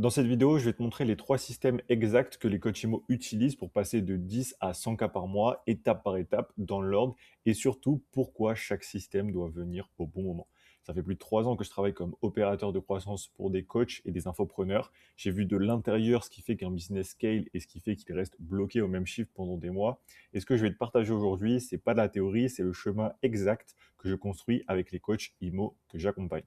Dans cette vidéo, je vais te montrer les 3 systèmes exacts que les coachs IMO utilisent pour passer de 10 à 100 cas par mois, étape par étape, dans l'ordre, et surtout pourquoi chaque système doit venir au bon moment. Ça fait plus de 3 ans que je travaille comme opérateur de croissance pour des coachs et des infopreneurs. J'ai vu de l'intérieur ce qui fait qu'un business scale et ce qui fait qu'il reste bloqué au même chiffre pendant des mois. Et ce que je vais te partager aujourd'hui, c'est pas de la théorie, c'est le chemin exact que je construis avec les coachs IMO que j'accompagne.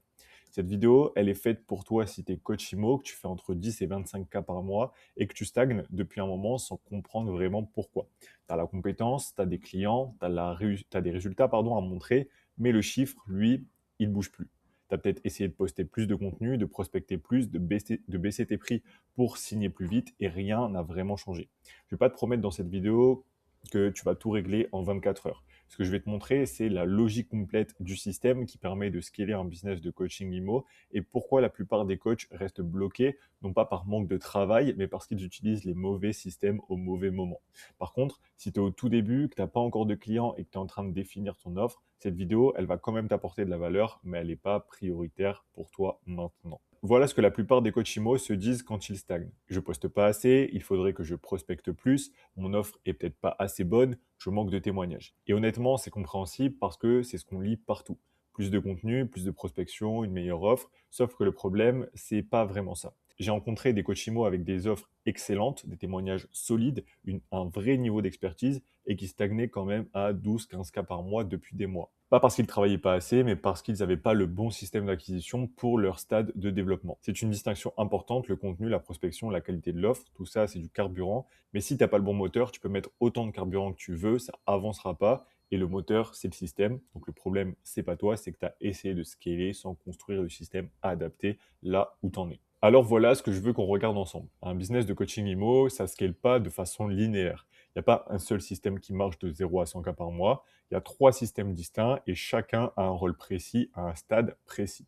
Cette vidéo, elle est faite pour toi si tu es coach IMO, que tu fais entre 10 et 25 cas par mois et que tu stagnes depuis un moment sans comprendre vraiment pourquoi. Tu as la compétence, tu as des clients, tu as des résultats à montrer, mais le chiffre, lui, il ne bouge plus. Tu as peut-être essayé de poster plus de contenu, de prospecter plus, de baisser tes prix pour signer plus vite et rien n'a vraiment changé. Je ne vais pas te promettre dans cette vidéo que tu vas tout régler en 24 heures. Ce que je vais te montrer, c'est la logique complète du système qui permet de scaler un business de coaching IMO et pourquoi la plupart des coachs restent bloqués, non pas par manque de travail, mais parce qu'ils utilisent les mauvais systèmes au mauvais moment. Par contre, si tu es au tout début, que tu n'as pas encore de clients et que tu es en train de définir ton offre, cette vidéo, elle va quand même t'apporter de la valeur, mais elle n'est pas prioritaire pour toi maintenant. Voilà ce que la plupart des coachs IMO se disent quand ils stagnent. Je poste pas assez, il faudrait que je prospecte plus, mon offre est peut-être pas assez bonne, je manque de témoignages. Et honnêtement, c'est compréhensible parce que c'est ce qu'on lit partout. Plus de contenu, plus de prospection, une meilleure offre. Sauf que le problème, c'est pas vraiment ça. J'ai rencontré des coachs IMO avec des offres excellentes, des témoignages solides, un vrai niveau d'expertise et qui stagnaient quand même à 12-15 cas par mois depuis des mois. Pas parce qu'ils ne travaillaient pas assez, mais parce qu'ils n'avaient pas le bon système d'acquisition pour leur stade de développement. C'est une distinction importante, le contenu, la prospection, la qualité de l'offre, tout ça c'est du carburant. Mais si tu n'as pas le bon moteur, tu peux mettre autant de carburant que tu veux, ça avancera pas. Et le moteur, c'est le système. Donc le problème, c'est pas toi, c'est que tu as essayé de scaler sans construire le système adapté là où tu en es. Alors voilà ce que je veux qu'on regarde ensemble. Un business de coaching IMO, ça ne scale pas de façon linéaire. Il n'y a pas un seul système qui marche de 0 à 100 cas par mois. Il y a 3 systèmes distincts et chacun a un rôle précis à un stade précis.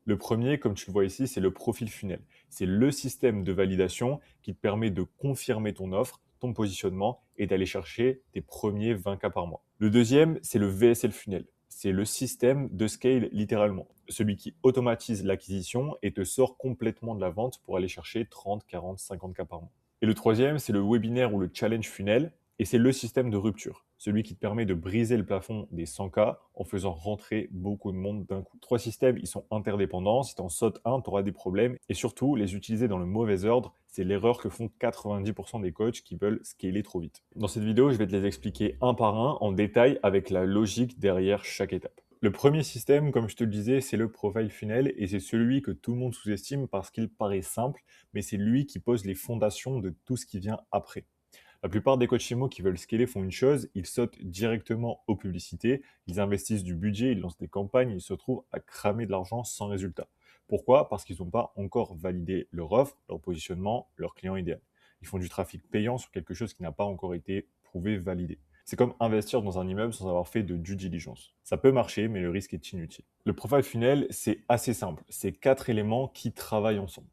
Le premier, comme tu le vois ici, c'est le profil funnel. C'est le système de validation qui te permet de confirmer ton offre, ton positionnement et d'aller chercher tes premiers 20 cas par mois. Le deuxième, c'est le VSL funnel. C'est le système de scale littéralement. Celui qui automatise l'acquisition et te sort complètement de la vente pour aller chercher 30, 40, 50 cas par mois. Et le troisième, c'est le webinaire ou le challenge funnel. Et c'est le système de rupture, celui qui te permet de briser le plafond des 100K en faisant rentrer beaucoup de monde d'un coup. 3 systèmes, ils sont interdépendants. Si tu en sautes un, tu auras des problèmes. Et surtout, les utiliser dans le mauvais ordre, c'est l'erreur que font 90% des coachs qui veulent scaler trop vite. Dans cette vidéo, je vais te les expliquer un par un en détail avec la logique derrière chaque étape. Le premier système, comme je te le disais, c'est le profile funnel et c'est celui que tout le monde sous-estime parce qu'il paraît simple, mais c'est lui qui pose les fondations de tout ce qui vient après. La plupart des coachs IMO qui veulent scaler font une chose, ils sautent directement aux publicités, ils investissent du budget, ils lancent des campagnes, ils se retrouvent à cramer de l'argent sans résultat. Pourquoi? Parce qu'ils n'ont pas encore validé leur offre, leur positionnement, leur client idéal. Ils font du trafic payant sur quelque chose qui n'a pas encore été prouvé, validé. C'est comme investir dans un immeuble sans avoir fait de due diligence. Ça peut marcher, mais le risque est inutile. Le profile funnel, c'est assez simple. C'est 4 éléments qui travaillent ensemble.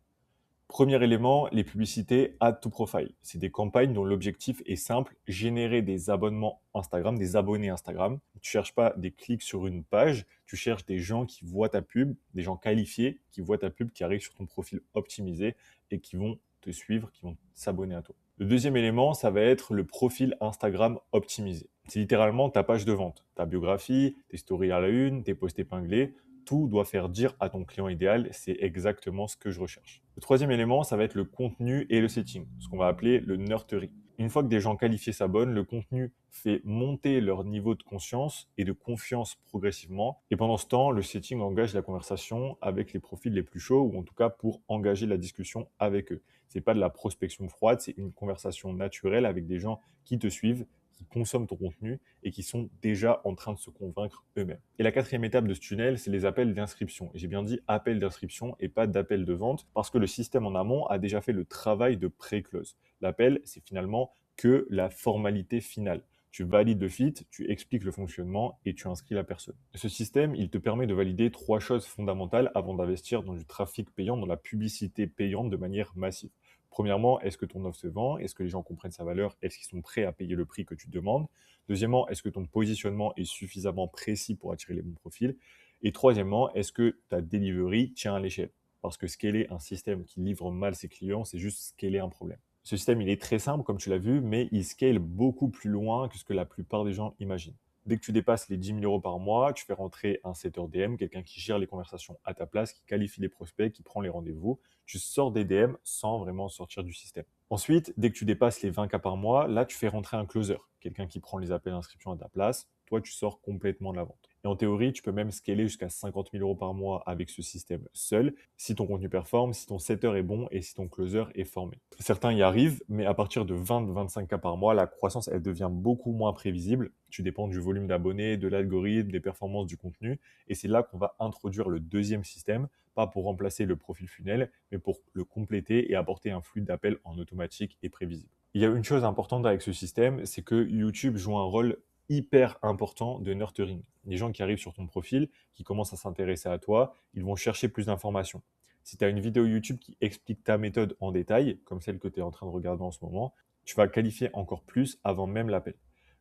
Premier élément, les publicités Add to Profile. C'est des campagnes dont l'objectif est simple, générer des abonnements Instagram, des abonnés Instagram. Tu ne cherches pas des clics sur une page, tu cherches des gens qui voient ta pub, des gens qualifiés qui voient ta pub, qui arrivent sur ton profil optimisé et qui vont te suivre, qui vont s'abonner à toi. Le deuxième élément, ça va être le profil Instagram optimisé. C'est littéralement ta page de vente, ta biographie, tes stories à la une, tes posts épinglés, tout doit faire dire à ton client idéal, c'est exactement ce que je recherche. Le troisième élément, ça va être le contenu et le setting, ce qu'on va appeler le nurturing. Une fois que des gens qualifiés s'abonnent, le contenu fait monter leur niveau de conscience et de confiance progressivement. Et pendant ce temps, le setting engage la conversation avec les profils les plus chauds, ou en tout cas pour engager la discussion avec eux. C'est pas de la prospection froide, c'est une conversation naturelle avec des gens qui te suivent, qui consomment ton contenu et qui sont déjà en train de se convaincre eux-mêmes. Et la quatrième étape de ce tunnel, c'est les appels d'inscription. Et j'ai bien dit appel d'inscription et pas d'appel de vente parce que le système en amont a déjà fait le travail de pré-close. L'appel, c'est finalement que la formalité finale. Tu valides le fit, tu expliques le fonctionnement et tu inscris la personne. Ce système, il te permet de valider 3 choses fondamentales avant d'investir dans du trafic payant, dans la publicité payante de manière massive. Premièrement, est-ce que ton offre se vend? Est-ce que les gens comprennent sa valeur? Est-ce qu'ils sont prêts à payer le prix que tu demandes? Deuxièmement, est-ce que ton positionnement est suffisamment précis pour attirer les bons profils? Et troisièmement, est-ce que ta delivery tient à l'échelle? Parce que scaler un système qui livre mal ses clients, c'est juste scaler un problème. Ce système, il est très simple, comme tu l'as vu, mais il scale beaucoup plus loin que ce que la plupart des gens imaginent. Dès que tu dépasses les 10 000 euros par mois, tu fais rentrer un setter DM, quelqu'un qui gère les conversations à ta place, qui qualifie les prospects, qui prend les rendez-vous. Tu sors des DM sans vraiment sortir du système. Ensuite, dès que tu dépasses les 20 cas par mois, là, tu fais rentrer un closer, quelqu'un qui prend les appels d'inscription à ta place. Toi, tu sors complètement de la vente. Et en théorie, tu peux même scaler jusqu'à 50 000 euros par mois avec ce système seul, si ton contenu performe, si ton setter est bon et si ton closer est formé. Certains y arrivent, mais à partir de 20-25 cas par mois, la croissance, elle devient beaucoup moins prévisible. Tu dépends du volume d'abonnés, de l'algorithme, des performances du contenu. Et c'est là qu'on va introduire le deuxième système, pas pour remplacer le profil funnel, mais pour le compléter et apporter un flux d'appels en automatique et prévisible. Il y a une chose importante avec ce système, c'est que YouTube joue un rôle hyper important de nurturing. Les gens qui arrivent sur ton profil, qui commencent à s'intéresser à toi, ils vont chercher plus d'informations. Si tu as une vidéo YouTube qui explique ta méthode en détail, comme celle que tu es en train de regarder en ce moment, tu vas qualifier encore plus avant même l'appel.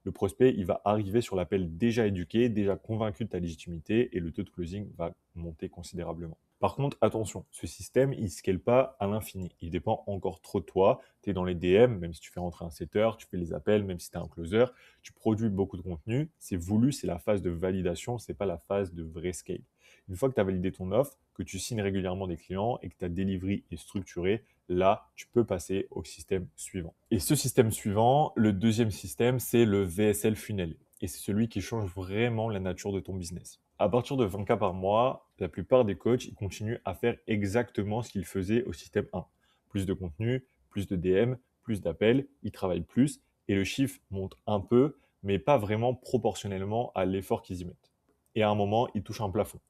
Le prospect, il va arriver sur l'appel déjà éduqué, déjà convaincu de ta légitimité et le taux de closing va monter considérablement. Par contre, attention, ce système, il ne scale pas à l'infini. Il dépend encore trop de toi. Tu es dans les DM, même si tu fais rentrer un setter, tu fais les appels, même si tu es un closer, tu produis beaucoup de contenu. C'est voulu, c'est la phase de validation, ce n'est pas la phase de vrai scale. Une fois que tu as validé ton offre, que tu signes régulièrement des clients et que ta delivery est structurée, là, tu peux passer au système suivant. Et ce système suivant, le deuxième système, c'est le VSL funnel. Et c'est celui qui change vraiment la nature de ton business. À partir de 20 cas par mois, la plupart des coachs ils continuent à faire exactement ce qu'ils faisaient au système 1. Plus de contenu, plus de DM, plus d'appels, ils travaillent plus et le chiffre monte un peu, mais pas vraiment proportionnellement à l'effort qu'ils y mettent. Et à un moment, ils touchent un plafond.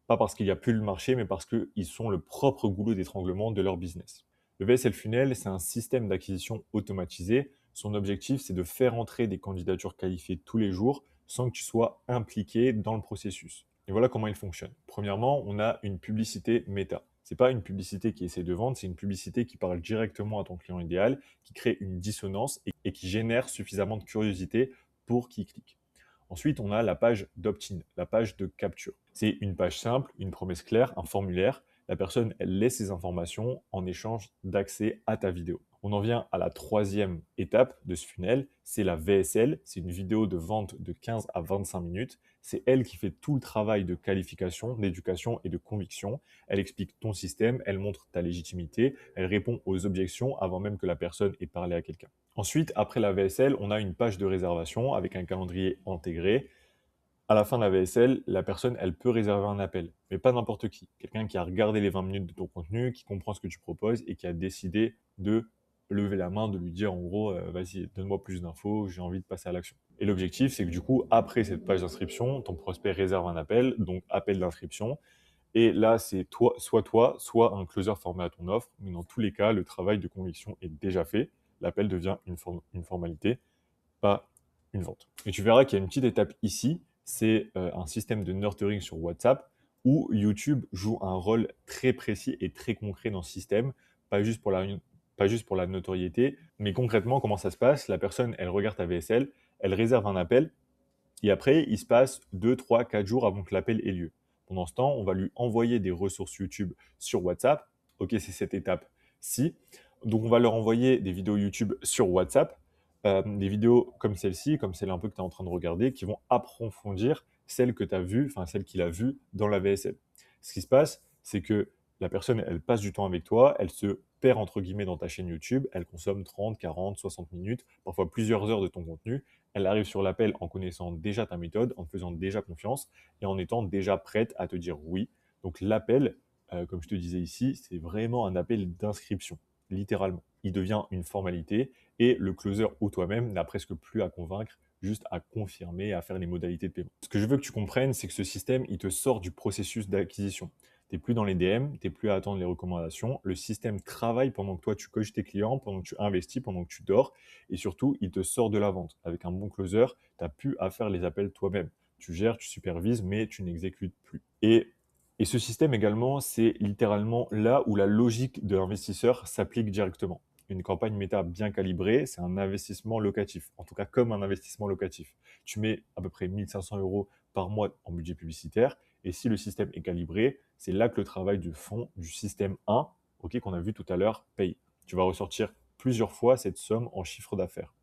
Pas parce qu'il n'y a plus le marché, mais parce qu'ils sont le propre goulot d'étranglement de leur business. Le VSL Funnel, c'est un système d'acquisition automatisé. Son objectif, c'est de faire entrer des candidatures qualifiées tous les jours sans que tu sois impliqué dans le processus. Et voilà comment il fonctionne. Premièrement, on a une publicité méta. Ce n'est pas une publicité qui essaie de vendre, c'est une publicité qui parle directement à ton client idéal, qui crée une dissonance et qui génère suffisamment de curiosité pour qu'il clique. Ensuite, on a la page d'opt-in, la page de capture. C'est une page simple, une promesse claire, un formulaire. La personne, elle laisse ses informations en échange d'accès à ta vidéo. On en vient à la troisième étape de ce funnel, c'est la VSL. C'est une vidéo de vente de 15 à 25 minutes. C'est elle qui fait tout le travail de qualification, d'éducation et de conviction. Elle explique ton système, elle montre ta légitimité, elle répond aux objections avant même que la personne ait parlé à quelqu'un. Ensuite, après la VSL, on a une page de réservation avec un calendrier intégré. À la fin de la VSL, la personne, elle peut réserver un appel, mais pas n'importe qui. Quelqu'un qui a regardé les 20 minutes de ton contenu, qui comprend ce que tu proposes et qui a décidé de lever la main, de lui dire en gros, vas-y, donne-moi plus d'infos, j'ai envie de passer à l'action. Et l'objectif, c'est que du coup, après cette page d'inscription, ton prospect réserve un appel, donc appel d'inscription. Et là, c'est toi, soit un closer formé à ton offre, mais dans tous les cas, le travail de conviction est déjà fait. L'appel devient une formalité, pas une vente. Et tu verras qu'il y a une petite étape ici, c'est un système de nurturing sur WhatsApp où YouTube joue un rôle très précis et très concret dans ce système, pas juste pour pas juste pour la notoriété, mais concrètement, comment ça se passe? La personne, elle regarde ta VSL, elle réserve un appel, et après, il se passe 2, 3, 4 jours avant que l'appel ait lieu. Pendant ce temps, on va lui envoyer des ressources YouTube sur WhatsApp. Ok, c'est cette étape-ci. Donc, on va leur envoyer des vidéos YouTube sur WhatsApp, des vidéos comme celle-ci, comme celle un peu que tu es en train de regarder, qui vont approfondir celle que tu as vue, enfin celle qu'il a vue dans la VSL. Ce qui se passe, c'est que la personne, elle passe du temps avec toi, elle se perd entre guillemets dans ta chaîne YouTube, elle consomme 30, 40, 60 minutes, parfois plusieurs heures de ton contenu, elle arrive sur l'appel en connaissant déjà ta méthode, en te faisant déjà confiance et en étant déjà prête à te dire oui. Donc l'appel, comme je te disais ici, c'est vraiment un appel d'inscription, littéralement. Il devient une formalité et le closer ou toi-même n'a presque plus à convaincre, juste à confirmer, à faire les modalités de paiement. Ce que je veux que tu comprennes, c'est que ce système, il te sort du processus d'acquisition. Tu n'es plus dans les DM, tu n'es plus à attendre les recommandations. Le système travaille pendant que toi, tu coaches tes clients, pendant que tu investis, pendant que tu dors. Et surtout, il te sort de la vente. Avec un bon closer, tu n'as plus à faire les appels toi-même. Tu gères, tu supervises, mais tu n'exécutes plus. Et ce système également, c'est littéralement là où la logique de l'investisseur s'applique directement. Une campagne méta bien calibrée, c'est un investissement locatif, en tout cas comme un investissement locatif. Tu mets à peu près 1 500 euros par mois en budget publicitaire Et si le système est calibré, c'est là que le travail du fond du système 1, ok, qu'on a vu tout à l'heure, paye. Tu vas ressortir plusieurs fois cette somme en chiffre d'affaires.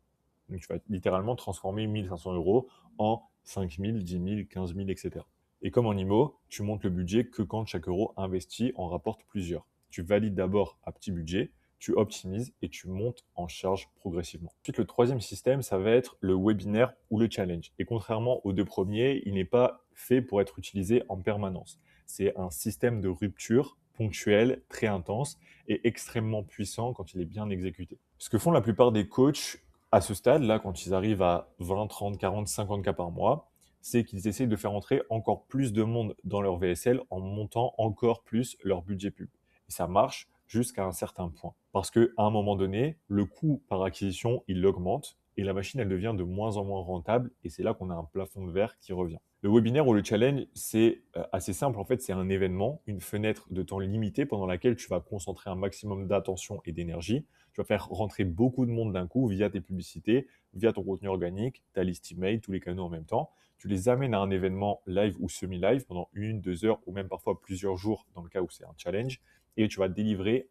Donc, tu vas littéralement transformer 1500 euros en 5000, 10 000, 15 000, etc. Et comme en IMO, tu montes le budget que quand chaque euro investi en rapporte plusieurs. Tu valides d'abord à petit budget, tu optimises et tu montes en charge progressivement. Ensuite, le troisième système, ça va être le webinaire ou le challenge. Et contrairement aux deux premiers, il n'est pas fait pour être utilisé en permanence. C'est un système de rupture ponctuel, très intense et extrêmement puissant quand il est bien exécuté. Ce que font la plupart des coachs à ce stade-là, quand ils arrivent à 20, 30, 40, 50 cas par mois, c'est qu'ils essayent de faire entrer encore plus de monde dans leur VSL en montant encore plus leur budget pub. Et ça marche jusqu'à un certain point. Parce qu'à un moment donné, le coût par acquisition, il augmente et la machine, elle devient de moins en moins rentable et c'est là qu'on a un plafond de verre qui revient. Le webinaire ou le challenge, c'est assez simple. En fait, c'est un événement, une fenêtre de temps limitée pendant laquelle tu vas concentrer un maximum d'attention et d'énergie. Tu vas faire rentrer beaucoup de monde d'un coup via tes publicités, via ton contenu organique, ta liste email, tous les canaux en même temps. Tu les amènes à un événement live ou semi-live pendant 1, 2 heures ou même parfois plusieurs jours dans le cas où c'est un challenge et tu vas délivrer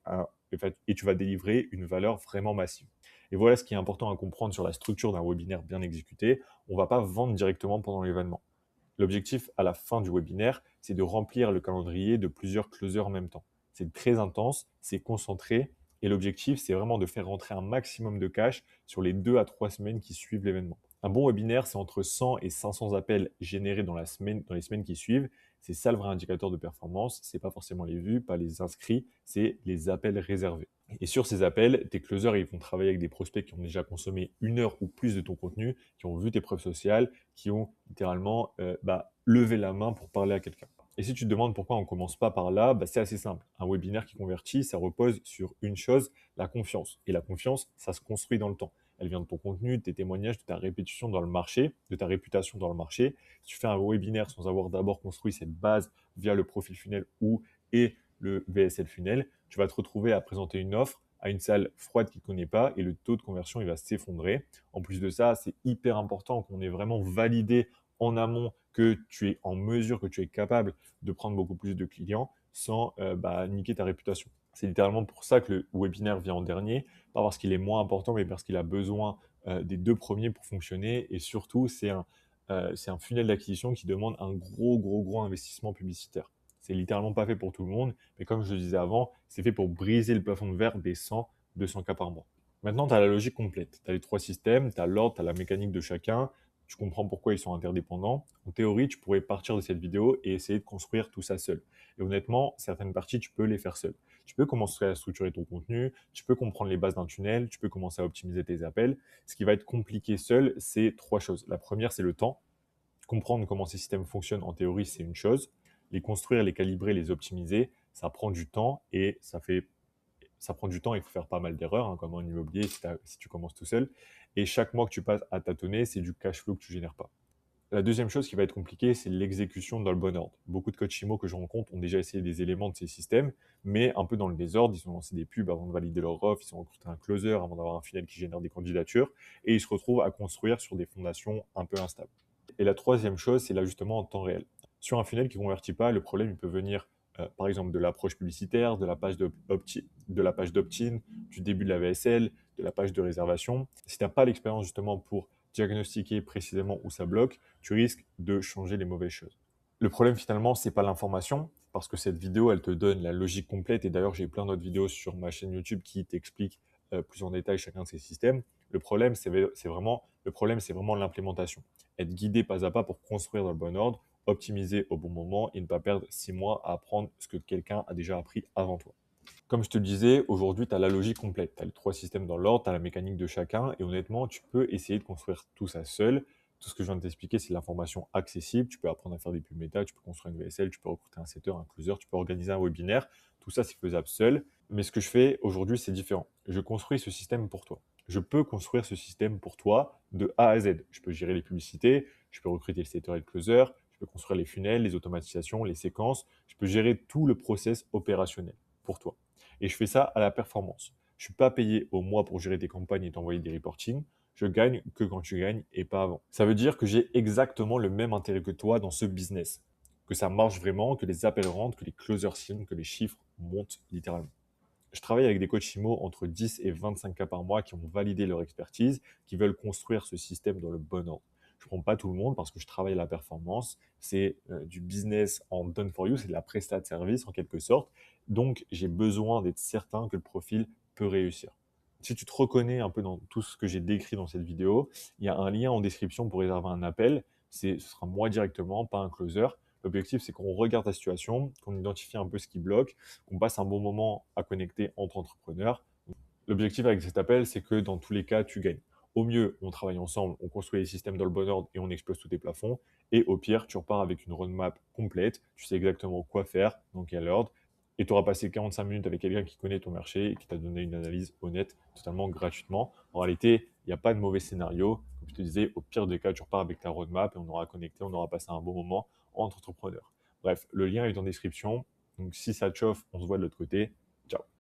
une valeur vraiment massive. Et voilà ce qui est important à comprendre sur la structure d'un webinaire bien exécuté. On ne va pas vendre directement pendant l'événement. L'objectif à la fin du webinaire, c'est de remplir le calendrier de plusieurs closers en même temps. C'est très intense, c'est concentré et l'objectif, c'est vraiment de faire rentrer un maximum de cash sur les 2 à 3 semaines qui suivent l'événement. Un bon webinaire, c'est entre 100 et 500 appels générés dans les semaines qui suivent. C'est ça le vrai indicateur de performance. C'est pas forcément les vues, pas les inscrits, c'est les appels réservés. Et sur ces appels, tes closers, ils vont travailler avec des prospects qui ont déjà consommé 1 heure ou plus de ton contenu, qui ont vu tes preuves sociales, qui ont littéralement levé la main pour parler à quelqu'un. Et si tu te demandes pourquoi on ne commence pas par là, c'est assez simple. Un webinaire qui convertit, ça repose sur une chose, la confiance. Et la confiance, ça se construit dans le temps. Elle vient de ton contenu, de tes témoignages, de ta répétition dans le marché, de ta réputation dans le marché. Si tu fais un webinaire sans avoir d'abord construit cette base via le profil funnel et le VSL funnel, tu vas te retrouver à présenter une offre à une salle froide qui ne connaît pas et le taux de conversion il va s'effondrer. En plus de ça, c'est hyper important qu'on ait vraiment validé en amont que tu es en mesure, que tu es capable de prendre beaucoup plus de clients sans niquer ta réputation. C'est littéralement pour ça que le webinaire vient en dernier, pas parce qu'il est moins important, mais parce qu'il a besoin des deux premiers pour fonctionner. Et surtout, c'est un funnel d'acquisition qui demande un gros investissement publicitaire. C'est littéralement pas fait pour tout le monde, mais comme je le disais avant, c'est fait pour briser le plafond de verre des 100, 200 cas par mois. Maintenant, tu as la logique complète. Tu as les trois systèmes, tu as l'ordre, tu as la mécanique de chacun, tu comprends pourquoi ils sont interdépendants. En théorie, tu pourrais partir de cette vidéo et essayer de construire tout ça seul. Et honnêtement, certaines parties, tu peux les faire seul. Tu peux commencer à structurer ton contenu, tu peux comprendre les bases d'un tunnel, tu peux commencer à optimiser tes appels. Ce qui va être compliqué seul, c'est trois choses. La première, c'est le temps. Comprendre comment ces systèmes fonctionnent en théorie, c'est une chose. Les construire, les calibrer, les optimiser, ça prend du temps et ça prend du temps, il faut faire pas mal d'erreurs, comme en immobilier si tu commences tout seul. Et chaque mois que tu passes à tâtonner, c'est du cash flow que tu génères pas. La deuxième chose qui va être compliquée, c'est l'exécution dans le bon ordre. Beaucoup de coachs IMO que je rencontre ont déjà essayé des éléments de ces systèmes, mais un peu dans le désordre. Ils ont lancé des pubs avant de valider leur offre, ils ont recruté un closer avant d'avoir un funnel qui génère des candidatures, et ils se retrouvent à construire sur des fondations un peu instables. Et la troisième chose, c'est l'ajustement en temps réel. Sur un funnel qui ne convertit pas, le problème il peut venir par exemple de l'approche publicitaire, de la page d'opt-in, du début de la VSL, de la page de réservation. Si tu n'as pas l'expérience justement pour diagnostiquer précisément où ça bloque, tu risques de changer les mauvaises choses. Le problème finalement, c'est pas l'information, parce que cette vidéo, elle te donne la logique complète. Et d'ailleurs, j'ai plein d'autres vidéos sur ma chaîne YouTube qui t'expliquent plus en détail chacun de ces systèmes. Le problème, c'est vraiment l'implémentation. Être guidé pas à pas pour construire dans le bon ordre, optimiser au bon moment et ne pas perdre 6 mois à apprendre ce que quelqu'un a déjà appris avant toi. Comme je te le disais, aujourd'hui, tu as la logique complète. Tu as les trois systèmes dans l'ordre, tu as la mécanique de chacun. Et honnêtement, tu peux essayer de construire tout ça seul. Tout ce que je viens de t'expliquer, c'est de l'information accessible. Tu peux apprendre à faire des pubs méta, tu peux construire une VSL, tu peux recruter un setter, un closer, tu peux organiser un webinaire. Tout ça, c'est faisable seul. Mais ce que je fais aujourd'hui, c'est différent. Je construis ce système pour toi. Je peux construire ce système pour toi de A à Z. Je peux gérer les publicités, je peux recruter le setter et le closer, je peux construire les funnels, les automatisations, les séquences. Je peux gérer tout le process opérationnel pour toi. Et je fais ça à la performance. Je ne suis pas payé au mois pour gérer tes campagnes et t'envoyer des reportings. Je gagne que quand tu gagnes et pas avant. Ça veut dire que j'ai exactement le même intérêt que toi dans ce business. que ça marche vraiment, que les appels rentrent, que les closers signent, que les chiffres montent littéralement. Je travaille avec des coachs IMO entre 10 et 25 cas par mois qui ont validé leur expertise, qui veulent construire ce système dans le bon ordre. Je ne prends pas tout le monde parce que je travaille à la performance. C'est du business en done for you, c'est de la prestat de service en quelque sorte. Donc, j'ai besoin d'être certain que le profil peut réussir. Si tu te reconnais un peu dans tout ce que j'ai décrit dans cette vidéo, il y a un lien en description pour réserver un appel. Ce sera moi directement, pas un closer. L'objectif, c'est qu'on regarde ta situation, qu'on identifie un peu ce qui bloque, qu'on passe un bon moment à connecter entre entrepreneurs. L'objectif avec cet appel, c'est que dans tous les cas, tu gagnes. Au mieux, on travaille ensemble, on construit les systèmes dans le bon ordre et on explose tous tes plafonds. Et au pire, tu repars avec une roadmap complète, tu sais exactement quoi faire, dans quel ordre, et tu auras passé 45 minutes avec quelqu'un qui connaît ton marché et qui t'a donné une analyse honnête, totalement gratuitement. En réalité, il n'y a pas de mauvais scénario. Comme je te disais, au pire des cas, tu repars avec ta roadmap et on aura connecté, on aura passé un bon moment entre entrepreneurs. Bref, le lien est en description. Donc si ça te chauffe, on se voit de l'autre côté. Ciao.